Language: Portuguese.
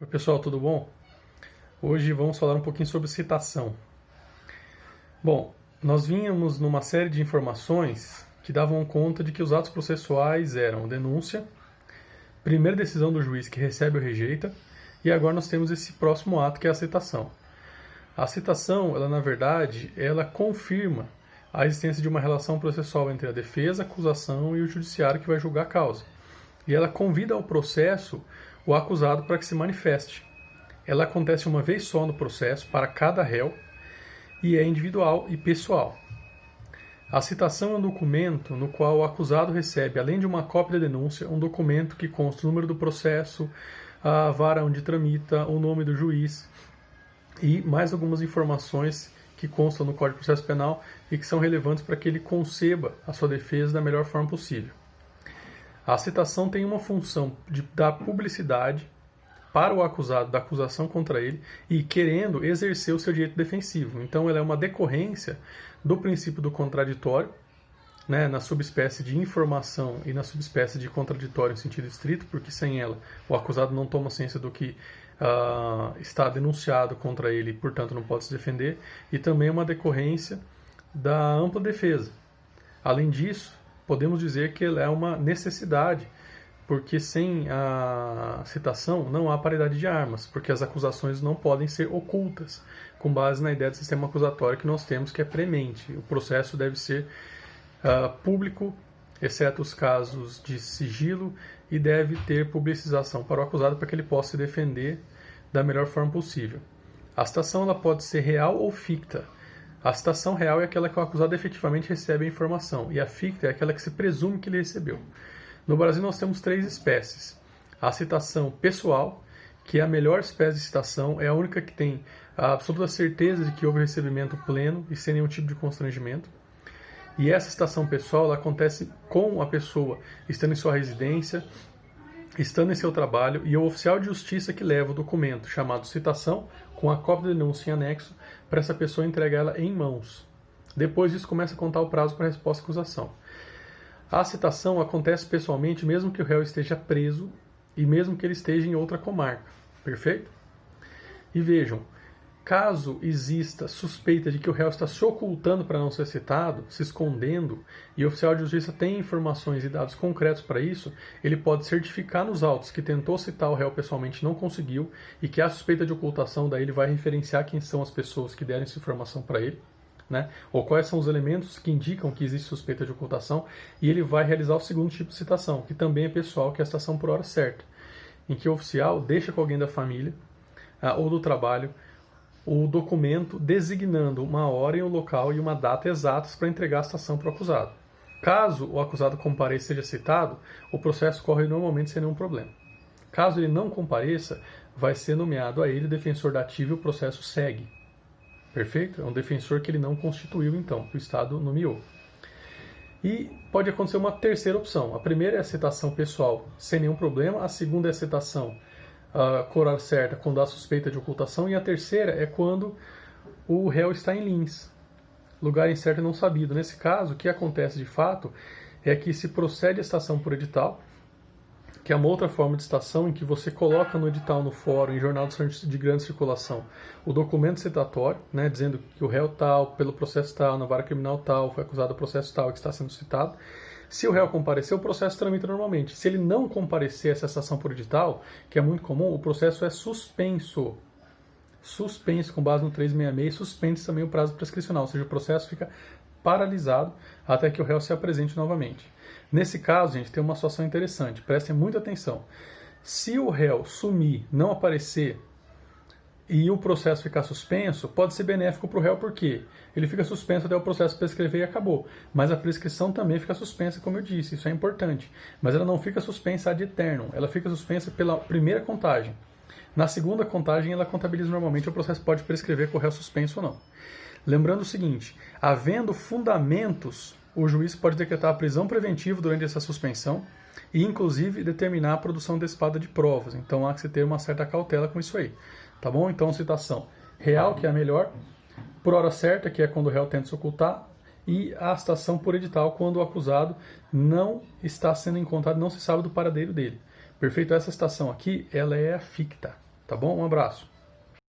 Oi pessoal, tudo bom? Hoje vamos falar um pouquinho sobre citação. Bom, nós vínhamos numa série de informações que davam conta de que os atos processuais eram denúncia, primeira decisão do juiz que recebe ou rejeita, e agora nós temos esse próximo ato que é a citação. A citação, ela na verdade, ela confirma a existência de uma relação processual entre a defesa, a acusação e o judiciário que vai julgar a causa. E ela convida ao processo o acusado para que se manifeste. Ela acontece uma vez só no processo, para cada réu, e é individual e pessoal. A citação é um documento no qual o acusado recebe, além de uma cópia da denúncia, um documento que consta o número do processo, a vara onde tramita, o nome do juiz e mais algumas informações que constam no Código de Processo Penal e que são relevantes para que ele conceba a sua defesa da melhor forma possível. A citação tem uma função de dar publicidade para o acusado da acusação contra ele e querendo exercer o seu direito defensivo. Então ela é uma decorrência do princípio do contraditório, né, na subespécie de informação e na subespécie de contraditório em sentido estrito, porque sem ela o acusado não toma ciência do que está denunciado contra ele e, portanto, não pode se defender, e também é uma decorrência da ampla defesa. Além disso, podemos dizer que ela é uma necessidade, porque sem a citação não há paridade de armas, porque as acusações não podem ser ocultas, com base na ideia do sistema acusatório que nós temos, que é premente. O processo deve ser público, exceto os casos de sigilo, e deve ter publicização para o acusado para que ele possa se defender da melhor forma possível. A citação ela pode ser real ou ficta. A citação real é aquela que o acusado efetivamente recebe a informação, e a ficta é aquela que se presume que ele recebeu. No Brasil nós temos três espécies. A citação pessoal, que é a melhor espécie de citação, é a única que tem a absoluta certeza de que houve recebimento pleno e sem nenhum tipo de constrangimento. E essa citação pessoal ela acontece com a pessoa estando em sua residência, estando em seu trabalho, e o oficial de justiça que leva o documento chamado citação, com a cópia da denúncia em anexo, para essa pessoa entregar ela em mãos. Depois disso começa a contar o prazo para a resposta à acusação. A citação acontece pessoalmente mesmo que o réu esteja preso e mesmo que ele esteja em outra comarca. Perfeito? E vejam, caso exista suspeita de que o réu está se ocultando para não ser citado, se escondendo, e o oficial de justiça tem informações e dados concretos para isso, ele pode certificar nos autos que tentou citar o réu pessoalmente e não conseguiu, e que há suspeita de ocultação, daí ele vai referenciar quem são as pessoas que deram essa informação para ele, né? Ou quais são os elementos que indicam que existe suspeita de ocultação, e ele vai realizar o segundo tipo de citação, que também é pessoal, que é a citação por hora certa, em que o oficial deixa com alguém da família ou do trabalho o documento designando uma hora e um local e uma data exatas para entregar a citação para o acusado. Caso o acusado compareça e seja citado, o processo corre normalmente sem nenhum problema. Caso ele não compareça, vai ser nomeado a ele defensor dativo e o processo segue. Perfeito? É um defensor que ele não constituiu, então, que o Estado nomeou. E pode acontecer uma terceira opção. A primeira é a citação pessoal sem nenhum problema, a segunda é a citação por hora certa quando há suspeita de ocultação, e a terceira é quando o réu está em lins, lugar incerto e não sabido. Nesse caso, o que acontece de fato é que se procede a citação por edital, que é uma outra forma de citação em que você coloca no edital, no fórum, em jornal de grande circulação, o documento citatório, né, dizendo que o réu tal, pelo processo tal, na vara criminal tal, foi acusado do processo tal e que está sendo citado. Se o réu comparecer, o processo tramita normalmente. Se ele não comparecer a essa citação por edital, que é muito comum, o processo é suspenso. Suspenso com base no 366 e suspende também o prazo prescricional, ou seja, o processo fica paralisado até que o réu se apresente novamente. Nesse caso, gente, tem uma situação interessante, prestem muita atenção. Se o réu sumir, não aparecer e o processo ficar suspenso, pode ser benéfico para o réu, porque ele fica suspenso até o processo prescrever e acabou. Mas a prescrição também fica suspensa, como eu disse, isso é importante. Mas ela não fica suspensa ad eternum, ela fica suspensa pela primeira contagem. Na segunda contagem, ela contabiliza normalmente, o processo pode prescrever com o réu suspenso ou não. Lembrando o seguinte, havendo fundamentos, o juiz pode decretar a prisão preventiva durante essa suspensão e, inclusive, determinar a produção antecipada de provas. Então, há que se ter uma certa cautela com isso aí. Tá bom? Então, citação real, que é a melhor, por hora certa, que é quando o réu tenta se ocultar, e a citação por edital, quando o acusado não está sendo encontrado, não se sabe do paradeiro dele. Perfeito? Essa citação aqui, ela é a ficta. Tá bom? Um abraço.